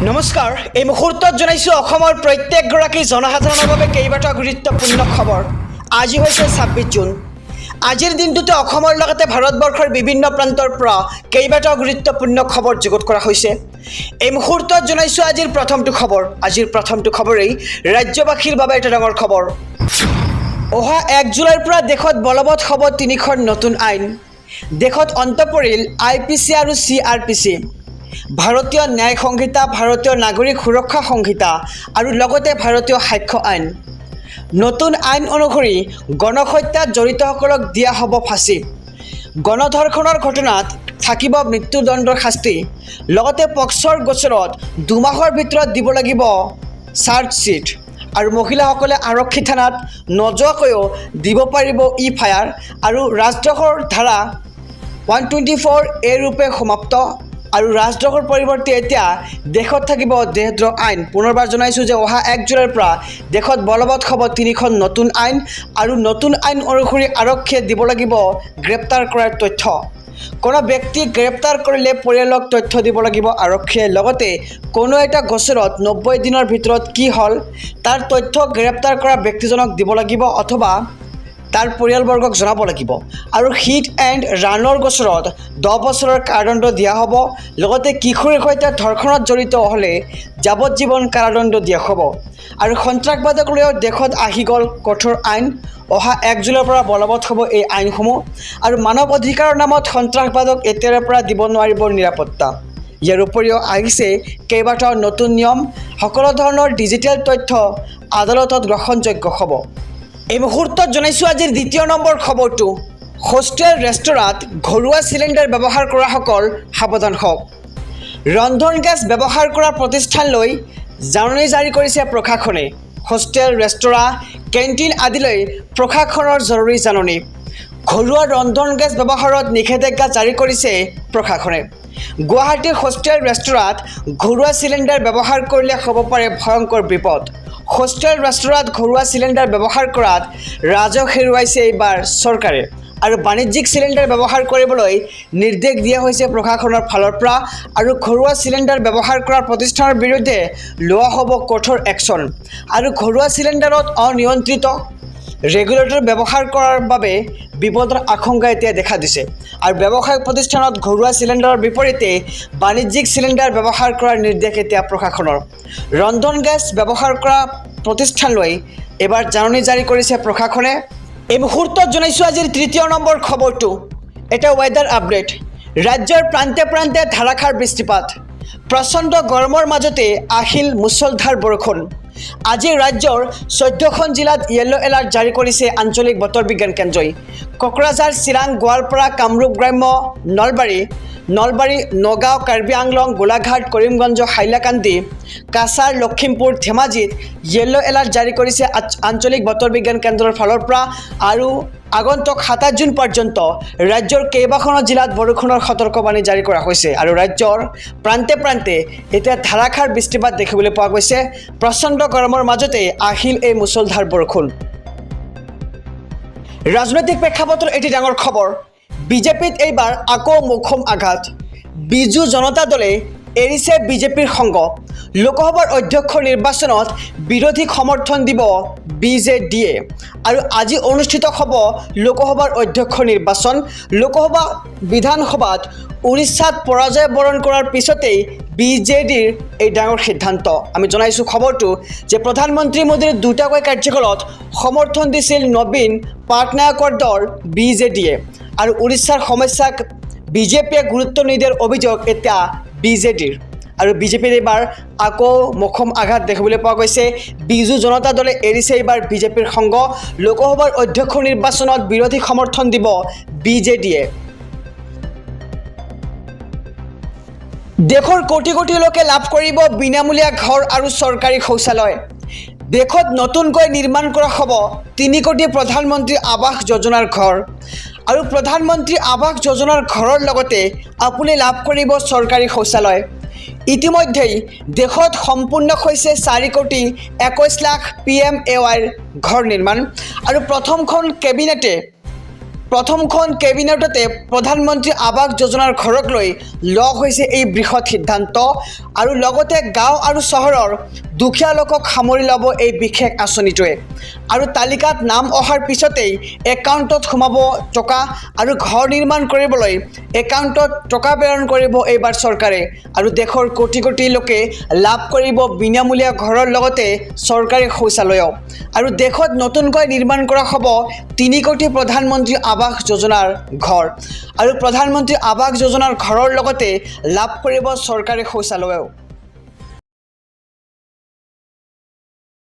নমস্কাৰ এই মুহূৰ্তত জনাইছোঁ অসমৰ প্ৰত্যেকগৰাকী জনসাধাৰণৰ বাবে কেইবাটাও গুৰুত্বপূৰ্ণ খবৰ। আজি হৈছে ২৬ জুন। আজিৰ দিনটোতে অসমৰ লগতে ভাৰতবৰ্ষৰ বিভিন্ন প্ৰান্তৰ পৰা কেইবাটাও গুৰুত্বপূৰ্ণ খবৰ যুগুত কৰা হৈছে। এই মুহূৰ্তত জনাইছোঁ আজিৰ প্ৰথমটো খবৰ। আজিৰ প্ৰথমটো খবৰেই ৰাজ্যবাসীৰ বাবে এটা ডাঙৰ খবৰ। অহা ১ জুলাইৰ পৰা দেশত বলবৎ হ'ব ৩খন নতুন আইন। দেশত অন্ত পৰিল IPC আৰু CRPC, ভাৰতীয় ন্যায় সংহিতা, ভাৰতীয় নাগৰিক সুৰক্ষা সংহিতা আৰু লগতে ভাৰতীয় সাক্ষ্য আইন। নতুন আইন অনুসৰি গণহত্যাত জড়িতসকলক দিয়া হ'ব ফাঁচী। গণধৰ্ষণৰ ঘটনাত থাকিব মৃত্যুদণ্ডৰ শাস্তি। লগতে পক্সৰ গোচৰত ২ মাহৰ ভিতৰত দিব লাগিব চাৰ্জশ্বীট আৰু মহিলাসকলে আৰক্ষী থানাত নোযোৱাকৈও দিব পাৰিব FIR। আৰু ৰাজদ্ৰোহৰ ধাৰা 124A ৰূপে সমাপ্ত আৰু ৰাজদ্ৰোহৰ পৰিৱৰ্তে এতিয়া দেশত থাকিব দেশদ্ৰোহ আইন। পুনৰবাৰ জনাইছোঁ যে অহা ১ জুলাইৰ পৰা দেশত বলবৎ হ'ব ৩খন নতুন আইন আৰু নতুন আইন অনুসৰি আৰক্ষীয়ে দিব লাগিব গ্ৰেপ্তাৰ কৰাৰ তথ্য। কোনো ব্যক্তিক গ্ৰেপ্তাৰ কৰিলে পৰিয়ালক তথ্য দিব লাগিব আৰক্ষীয়ে। লগতে কোনো এটা গোচৰত ৯০ দিনৰ ভিতৰত কি হ'ল তাৰ তথ্য গ্ৰেপ্তাৰ কৰা ব্যক্তিজনক দিব লাগিব অথবা তাৰ পৰিয়ালবৰ্গক জনাব লাগিব। আৰু হিট এণ্ড ৰানৰ গোচৰত ১০ বছৰৰ কাৰাদণ্ড দিয়া হ'ব। লগতে কিশোৰীৰ সৈতে ধৰ্ষণত জড়িত হ'লে যাৱজ্জীৱন কাৰাদণ্ড দিয়া হ'ব। আৰু সন্ত্ৰাসবাদক লৈও দেশত আহি গ'ল কঠোৰ আইন। অহা ১ জুলাইৰ পৰা বলবৎ হ'ব এই আইনসমূহ। আৰু মানৱ অধিকাৰৰ নামত সন্ত্ৰাসবাদক এতিয়াৰে পৰা দিব নোৱাৰিব নিৰাপত্তা। ইয়াৰ উপৰিও আহিছে কেইবাটাও নতুন নিয়ম। সকলো ধৰণৰ ডিজিটেল তথ্য আদালতত গ্ৰহণযোগ্য হ'ব। এই মুহূৰ্তত জনাইছোঁ আজিৰ দ্বিতীয় নম্বৰ খবৰটো। হোষ্টেল ৰেষ্টুৰাঁত ঘৰুৱা চিলিণ্ডাৰ ব্যৱহাৰ কৰাসকল সাৱধান হওক। ৰন্ধন গেছ ব্যৱহাৰ কৰা প্ৰতিষ্ঠানলৈ জাননী জাৰি কৰিছে প্ৰশাসনে। হোষ্টেল ৰেষ্টুৰাঁ কেণ্টিন আদিলৈ প্ৰশাসনৰ জৰুৰী জাননী। ঘৰুৱা ৰন্ধন গেছ ব্যৱহাৰত নিষেধাজ্ঞা জাৰি কৰিছে প্ৰশাসনে। গুৱাহাটীৰ হোষ্টেল ৰেষ্টুৰাঁত ঘৰুৱা চিলিণ্ডাৰ ব্যৱহাৰ কৰিলে হ'ব পাৰে ভয়ংকৰ বিপদ। হোষ্টেল ৰেষ্টুৰাঁত ঘৰুৱা চিলিণ্ডাৰ ব্যৱহাৰ কৰাত ৰাজহ হেৰুৱাইছে এইবাৰ চৰকাৰে আৰু বাণিজ্যিক চিলিণ্ডাৰ ব্যৱহাৰ কৰিবলৈ নিৰ্দেশ দিয়া হৈছে প্ৰশাসনৰ ফালৰ পৰা। আৰু ঘৰুৱা চিলিণ্ডাৰ ব্যৱহাৰ কৰা প্ৰতিষ্ঠানৰ বিৰুদ্ধে লোৱা হ'ব কঠোৰ একশ্যন। আৰু ঘৰুৱা চিলিণ্ডাৰত অনিয়ন্ত্ৰিত ৰেগুলেটৰ ব্যৱহাৰ কৰাৰ বাবে বিপদৰ আশংকা এতিয়া দেখা দিছে। আৰু ব্যৱসায়িক প্ৰতিষ্ঠানত ঘৰুৱা চিলিণ্ডাৰৰ বিপৰীতে বাণিজ্যিক চিলিণ্ডাৰ ব্যৱহাৰ কৰাৰ নিৰ্দেশ এতিয়া প্ৰশাসনৰ। ৰন্ধন গেছ ব্যৱহাৰ কৰা প্ৰতিষ্ঠানলৈ এবাৰ জাননী জাৰি কৰিছে প্ৰশাসনে। এই মুহূৰ্তত জনাইছোঁ আজিৰ তৃতীয় নম্বৰ খবৰটো। এটা ৱেডাৰ আপডেট। ৰাজ্যৰ প্ৰান্তে প্ৰান্তে ধাৰাসাৰ বৃষ্টিপাত। প্ৰচণ্ড গৰমৰ মাজতে আহিল মুছলধাৰ বৰষুণ। আজি ৰাজ্যৰ ১৪খন জিলাত য়েল্লো এলাৰ্ট জাৰি কৰিছে আঞ্চলিক বতৰ বিজ্ঞান কেন্দ্ৰই। কোকৰাঝাৰ, চিৰাং, গোৱালপাৰা, কামৰূপ গ্ৰাম্য, নলবাৰী, নগাঁও, কাৰ্বি আংলং, গোলাঘাট, কৰিমগঞ্জ, হাইলাকান্দি, কাছাৰ, লখিমপুৰ, ধেমাজিত য়েল্লো এলাৰ্ট জাৰি কৰিছে আঞ্চলিক বতৰ বিজ্ঞান কেন্দ্ৰৰ ফালৰ পৰা। আৰু আগন্তুক ২৭ জুন পৰ্যন্ত ৰাজ্যৰ কেইবাখনো জিলাত বৰষুণৰ সতৰ্কবাণী জাৰি কৰা হৈছে। আৰু ৰাজ্যৰ প্ৰান্তে প্ৰান্তে এতিয়া ধাৰাসাৰ বৃষ্টিপাত দেখিবলৈ পোৱা গৈছে। প্ৰচণ্ড গৰমৰ মাজতে আহিল এই মুছলধাৰ বৰষুণ। ৰাজনৈতিক প্ৰেক্ষাপটৰ এটি ডাঙৰ খবৰ। বিজেপিত এইবাৰ আকৌ মোক্ষম আঘাত। বিজু জনতা দলে এৰিছে বিজেপিৰ সংগ। লোকসভাৰ অধ্যক্ষ নিৰ্বাচনত বিৰোধীক সমৰ্থন দিব BJDয়ে। আৰু আজি অনুষ্ঠিত হ'ব লোকসভাৰ অধ্যক্ষ নিৰ্বাচন। লোকসভা বিধানসভাত উৰিষ্যাত পৰাজয় বৰণ কৰাৰ পিছতেই BJDৰ এই ডাঙৰ সিদ্ধান্ত। আমি জনাইছোঁ খবৰটো যে প্ৰধানমন্ত্ৰী মোদীৰ দুটাকৈ কাৰ্যকালত সমৰ্থন দিছিল নবীন পাটনায়কৰ দল BJDয়ে। আৰু উৰিষ্যাৰ সমস্যাক বিজেপিয়ে গুৰুত্ব নিদিয়াৰ অভিযোগ এতিয়া BJDৰ। আৰু বিজেপিৰ এইবাৰ আকৌ মোক্ষম আঘাত দেখিবলৈ পোৱা গৈছে। বিজু জনতা দলে এৰিছে এইবাৰ বিজেপিৰ সংগ। লোকসভাৰ অধ্যক্ষ নিৰ্বাচনত বিৰোধীক সমৰ্থন দিব BJDয়ে। দেশৰ কোটি কোটি লোকে লাভ কৰিব বিনামূলীয়া ঘৰ আৰু চৰকাৰী শৌচালয়। দেশত নতুনকৈ নিৰ্মাণ কৰা হ'ব ৩ কোটি প্ৰধানমন্ত্ৰী আৱাস যোজনাৰ ঘৰ। আৰু প্ৰধানমন্ত্ৰী আৱাস যোজনাৰ ঘৰৰ লগতে আপুনি লাভ কৰিব চৰকাৰী শৌচালয়। ইতিমধ্যেই দেশত সম্পূৰ্ণ হৈছে ৪ কোটি ২১ লাখ PMAYৰ ঘৰ নিৰ্মাণ। আৰু প্ৰথমখন কেবিনেটে প্ৰথমখন কেবিনেটতে প্ৰধানমন্ত্ৰী আৱাস যোজনাৰ ঘৰক লৈ লগ হৈছে এই বৃহৎ সিদ্ধান্ত আৰু লগতে গাঁও আৰু চহৰৰ দুখীয়া লোকক সামৰি ল'ব এই বিশেষ আঁচনিটোৱে আৰু তালিকাত নাম অহাৰ পিছতেই একাউণ্টত সোমাব টকা আৰু ঘৰ নিৰ্মাণ কৰিবলৈ একাউণ্টত টকা প্ৰেৰণ কৰিব এইবাৰ চৰকাৰে আৰু দেশৰ কোটি কোটি লোকে লাভ কৰিব বিনামূলীয়া ঘৰৰ লগতে চৰকাৰী শৌচালয় আৰু দেশত নতুনকৈ নিৰ্মাণ কৰা হ'ব 3 কোটি প্ৰধানমন্ত্ৰী আৱাস যোজনাৰ ঘৰ আৰু প্ৰধানমন্ত্ৰী আৱাস যোজনাৰ ঘৰৰ লগতে লাভ কৰিব চৰকাৰী শৌচালয়।